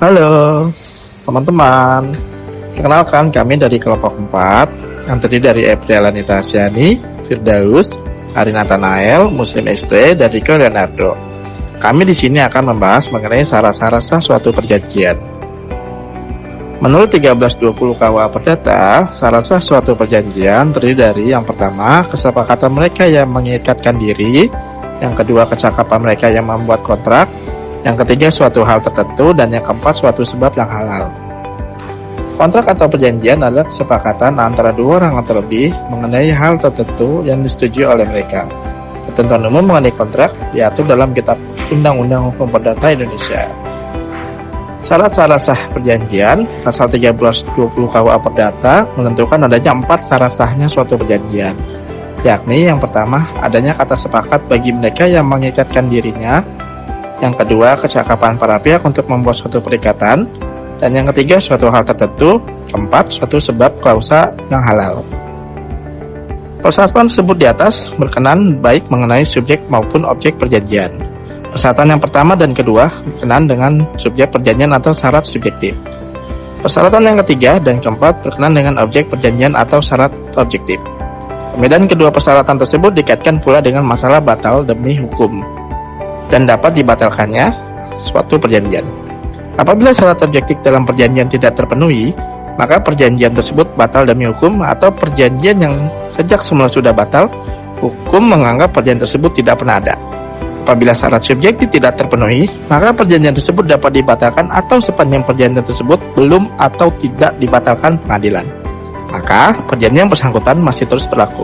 Halo teman-teman, perkenalkan kami dari kelompok 4 yang terdiri dari April Anita Asyani, Firdaus, Ari Nathanael, Muslim ST, dan Rico Leonardo. Kami di sini akan membahas mengenai syarat-syarat sah suatu perjanjian. Menurut 1320 KUA Perdata, syarat sah suatu perjanjian terdiri dari yang pertama, kesepakatan mereka yang mengikatkan diri, yang kedua, kecakapan mereka yang membuat kontrak, yang ketiga, suatu hal tertentu, dan yang keempat, suatu sebab yang halal. Kontrak atau perjanjian adalah kesepakatan antara dua orang atau lebih mengenai hal tertentu yang disetujui oleh mereka. Ketentuan umum mengenai kontrak diatur dalam Kitab Undang-Undang Hukum Perdata Indonesia. Syarat-syarat sah perjanjian, pasal 1320 KUA Perdata menentukan adanya 4 syarat sahnya suatu perjanjian, yakni yang pertama, adanya kata sepakat bagi mereka yang mengikatkan dirinya, yang kedua, kecakapan para pihak untuk membuat suatu perikatan, dan yang ketiga, suatu hal tertentu, keempat, suatu sebab klausa yang halal. Persyaratan tersebut di atas berkenan baik mengenai subjek maupun objek perjanjian. Persyaratan yang pertama dan kedua berkenan dengan subjek perjanjian atau syarat subjektif. Persyaratan yang ketiga dan keempat berkenan dengan objek perjanjian atau syarat objektif. Perbedaan kedua persyaratan tersebut dikaitkan pula dengan masalah batal demi hukum dan dapat dibatalkannya suatu perjanjian. Apabila syarat objektif dalam perjanjian tidak terpenuhi, maka perjanjian tersebut batal demi hukum, atau perjanjian yang sejak semula sudah batal, hukum menganggap perjanjian tersebut tidak pernah ada. Apabila syarat subjektif tidak terpenuhi, maka perjanjian tersebut dapat dibatalkan atau sepanjang perjanjian tersebut belum atau tidak dibatalkan pengadilan, maka perjanjian bersangkutan masih terus berlaku.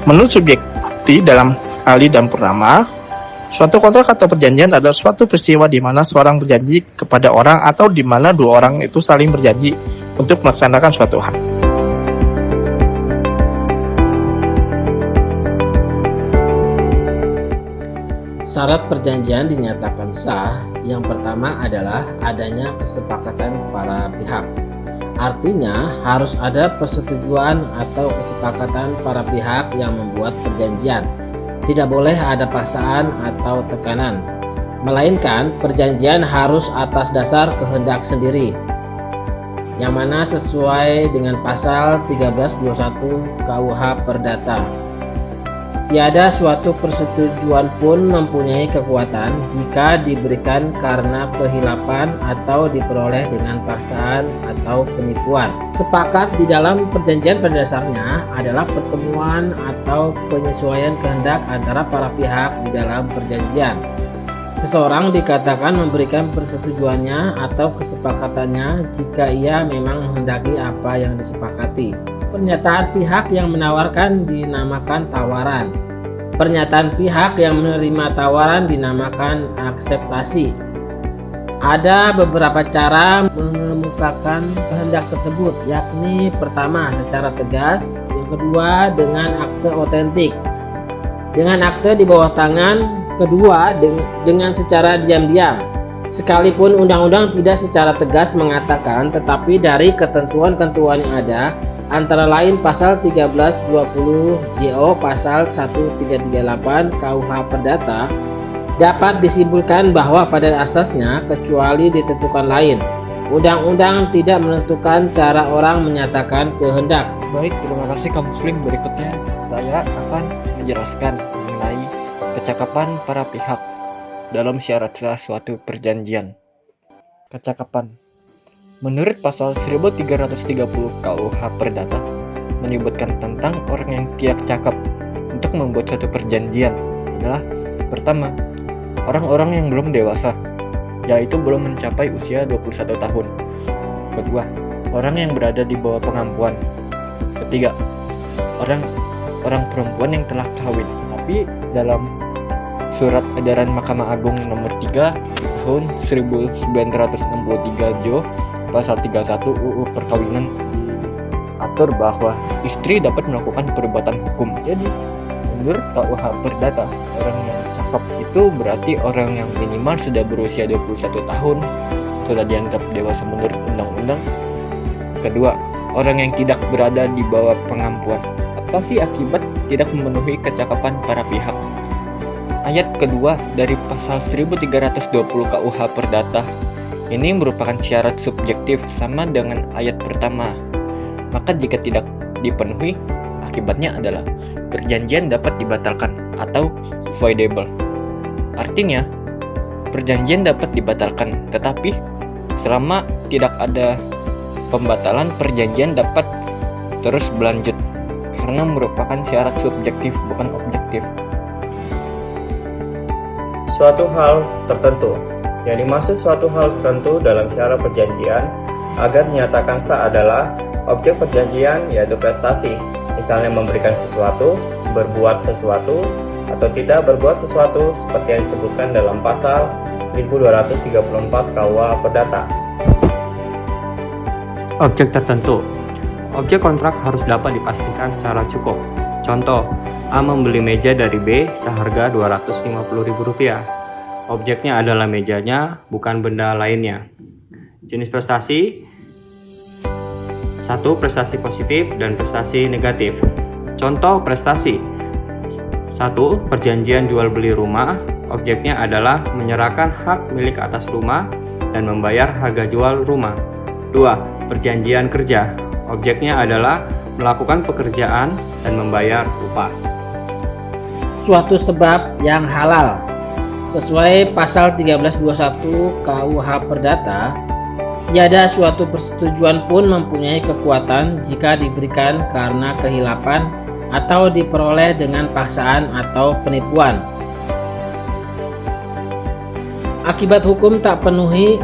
Menurut subjektif dalam Ali dan Purnama, suatu kontrak atau perjanjian adalah suatu peristiwa di mana seorang berjanji kepada orang atau di mana dua orang itu saling berjanji untuk melaksanakan suatu hal. Syarat perjanjian dinyatakan sah. Yang pertama adalah adanya kesepakatan para pihak. Artinya harus ada persetujuan atau kesepakatan para pihak yang membuat perjanjian. Tidak boleh ada paksaan atau tekanan, melainkan perjanjian harus atas dasar kehendak sendiri, yang mana sesuai dengan pasal 1321 KUH Perdata. Tiada suatu persetujuan pun mempunyai kekuatan jika diberikan karena kehilapan atau diperoleh dengan paksaan atau penipuan. Sepakat di dalam perjanjian pada dasarnya adalah pertemuan atau penyesuaian kehendak antara para pihak di dalam perjanjian. Seseorang dikatakan memberikan persetujuannya atau kesepakatannya jika ia memang menghendaki apa yang disepakati. Pernyataan pihak yang menawarkan dinamakan tawaran. Pernyataan pihak yang menerima tawaran dinamakan akseptasi. Ada beberapa cara mengemukakan kehendak tersebut, yakni pertama secara tegas, yang kedua dengan akte otentik, dengan akte di bawah tangan, kedua dengan secara diam-diam. Sekalipun undang-undang tidak secara tegas mengatakan, tetapi dari ketentuan-ketentuan yang ada, antara lain pasal 1320 JO pasal 1338 KUH Perdata, dapat disimpulkan bahwa pada asasnya, kecuali ditentukan lain, undang-undang tidak menentukan cara orang menyatakan kehendak. Baik, terima kasih kaum muslim. Berikutnya saya akan menjelaskan mengenai kecakapan para pihak dalam syarat sah suatu perjanjian. Kecakapan menurut pasal 1330 KUH Perdata menyebutkan tentang orang yang tidak cakap untuk membuat suatu perjanjian adalah pertama, orang-orang yang belum dewasa, yaitu belum mencapai usia 21 tahun. Kedua, orang yang berada di bawah pengampuan. Ketiga, orang perempuan yang telah kawin. Tapi dalam Surat Edaran Mahkamah Agung nomor 3 tahun 1963 JO pasal 31 UU Perkawinan atur bahwa istri dapat melakukan perbuatan hukum. Jadi menurut KUH Perdata, orang yang cakap itu berarti orang yang minimal sudah berusia 21 tahun, sudah dianggap dewasa menurut undang-undang. Kedua, orang yang tidak berada di bawah pengampuan. Apa sih akibat tidak memenuhi kecakapan para pihak? Ayat kedua dari pasal 1320 KUH Perdata Ini merupakan syarat subjektif sama dengan ayat pertama. Maka jika tidak dipenuhi, akibatnya adalah perjanjian dapat dibatalkan atau voidable. Artinya, perjanjian dapat dibatalkan, tetapi selama tidak ada pembatalan, perjanjian dapat terus berlanjut karena merupakan syarat subjektif bukan objektif. Suatu hal tertentu. Yang dimaksud suatu hal tertentu dalam syarat perjanjian agar dinyatakan sah adalah objek perjanjian, yaitu prestasi, misalnya memberikan sesuatu, berbuat sesuatu, atau tidak berbuat sesuatu seperti yang disebutkan dalam pasal 1234 KUH Perdata. Objek tertentu. Objek kontrak harus dapat dipastikan secara cukup. Contoh, A membeli meja dari B seharga Rp250.000. Objeknya adalah mejanya, bukan benda lainnya. Jenis prestasi: 1. Prestasi positif dan prestasi negatif. Contoh prestasi: 1. Perjanjian jual beli rumah. Objeknya adalah menyerahkan hak milik atas rumah dan membayar harga jual rumah. 2. Perjanjian kerja. Objeknya adalah melakukan pekerjaan dan membayar upah. Suatu sebab yang halal. Sesuai pasal 1321 KUH Perdata, tiada suatu persetujuan pun mempunyai kekuatan jika diberikan karena kehilapan atau diperoleh dengan paksaan atau penipuan. Akibat hukum tak penuhi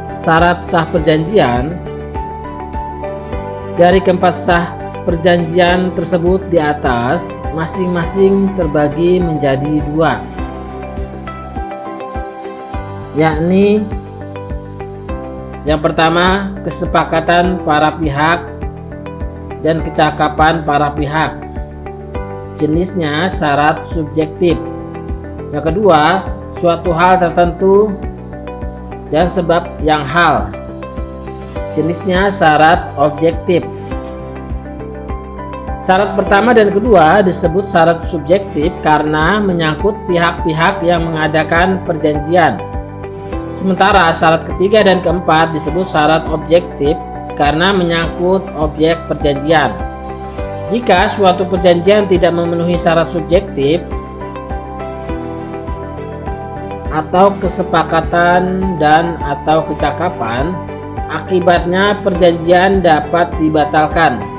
syarat sah perjanjian. Dari keempat sah perjanjian tersebut di atas, masing-masing terbagi menjadi dua, yakni yang pertama kesepakatan para pihak dan kecakapan para pihak, jenisnya syarat subjektif. Yang kedua, suatu hal tertentu dan sebab yang hal, jenisnya syarat objektif. Syarat pertama dan kedua disebut syarat subjektif karena menyangkut pihak-pihak yang mengadakan perjanjian. Sementara syarat ketiga dan keempat disebut syarat objektif karena menyangkut objek perjanjian. Jika suatu perjanjian tidak memenuhi syarat subjektif atau kesepakatan dan atau kecakapan, akibatnya perjanjian dapat dibatalkan.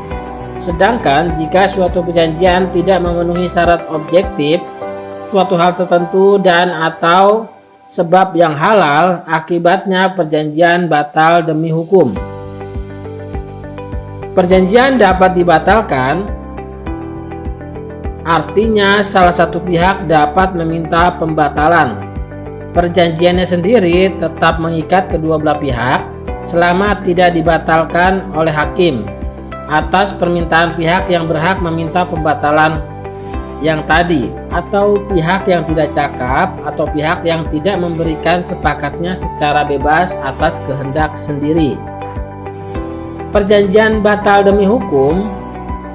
Sedangkan jika suatu perjanjian tidak memenuhi syarat objektif, suatu hal tertentu dan atau sebab yang halal, akibatnya perjanjian batal demi hukum. Perjanjian dapat dibatalkan, artinya salah satu pihak dapat meminta pembatalan. Perjanjiannya sendiri tetap mengikat kedua belah pihak selama tidak dibatalkan oleh hakim atas permintaan pihak yang berhak meminta pembatalan yang tadi, atau pihak yang tidak cakap, atau pihak yang tidak memberikan sepakatnya secara bebas atas kehendak sendiri. Perjanjian batal demi hukum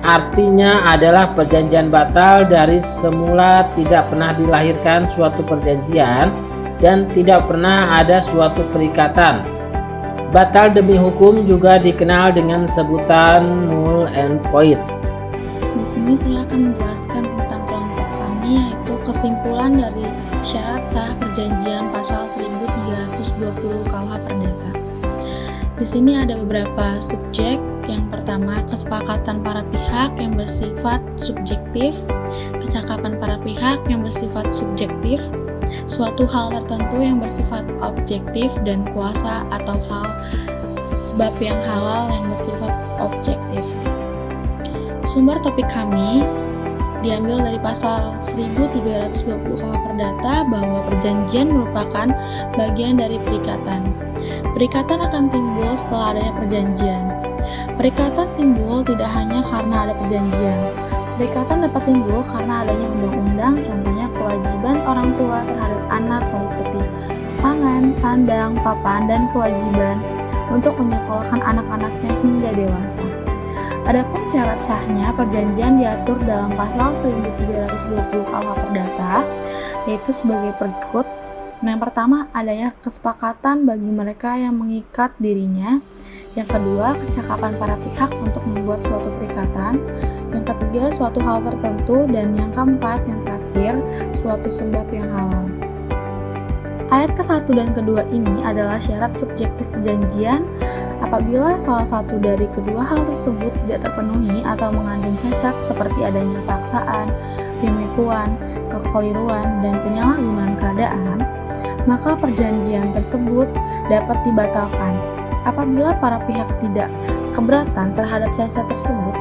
artinya adalah perjanjian batal dari semula, tidak pernah dilahirkan suatu perjanjian dan tidak pernah ada suatu perikatan. Batal demi hukum juga dikenal dengan sebutan null and void. Di sini saya akan menjelaskan tentang kelompok kami, yaitu kesimpulan dari syarat sah perjanjian pasal 1320 KUH Perdata. Di sini ada beberapa subjek. Yang pertama, kesepakatan para pihak yang bersifat subjektif, kecakapan para pihak yang bersifat subjektif, suatu hal tertentu yang bersifat objektif, dan kuasa atau hal sebab yang halal yang bersifat objektif. Sumber topik kami diambil dari pasal 1320 KUH Perdata bahwa perjanjian merupakan bagian dari perikatan. Perikatan akan timbul setelah adanya perjanjian. Perikatan timbul tidak hanya karena ada perjanjian. Perikatan dapat timbul karena adanya undang-undang, contohnya kewajiban orang tua terhadap anak meliputi pangan, sandang, papan, dan kewajiban untuk menyekolahkan anak-anaknya hingga dewasa. Adapun syarat sahnya perjanjian diatur dalam pasal 1320 KUH Perdata, yaitu sebagai berikut. Yang pertama, adanya kesepakatan bagi mereka yang mengikat dirinya. Yang kedua, kecakapan para pihak untuk membuat suatu perikatan. Yang ketiga, suatu hal tertentu. Dan yang keempat, yang terakhir, suatu sebab yang halal. Ayat ke-1 dan kedua ini adalah syarat subjektif perjanjian. Apabila salah satu dari kedua hal tersebut tidak terpenuhi atau mengandung cacat seperti adanya paksaan, penipuan, kekeliruan, dan penyalahgunaan keadaan, maka perjanjian tersebut dapat dibatalkan. Apabila para pihak tidak keberatan terhadap cacat tersebut,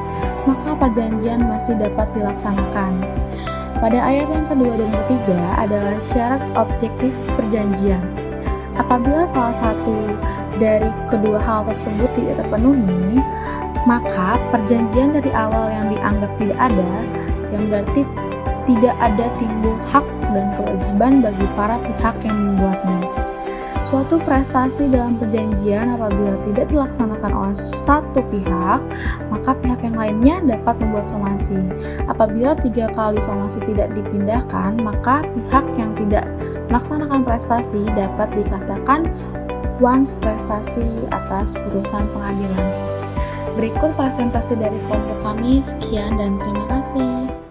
maka perjanjian masih dapat dilaksanakan. Pada ayat yang kedua dan ketiga adalah syarat objektif perjanjian. Apabila salah satu dari kedua hal tersebut tidak terpenuhi, maka perjanjian dari awal yang dianggap tidak ada, yang berarti tidak ada timbul hak dan kewajiban bagi para pihak yang membuatnya. Suatu prestasi dalam perjanjian apabila tidak dilaksanakan oleh satu pihak, maka pihak yang lainnya dapat membuat somasi. Apabila 3 kali somasi tidak dipindahkan, maka pihak yang tidak melaksanakan prestasi dapat dikatakan once prestasi atas putusan pengadilan. Berikut presentasi dari kelompok kami. Sekian dan terima kasih.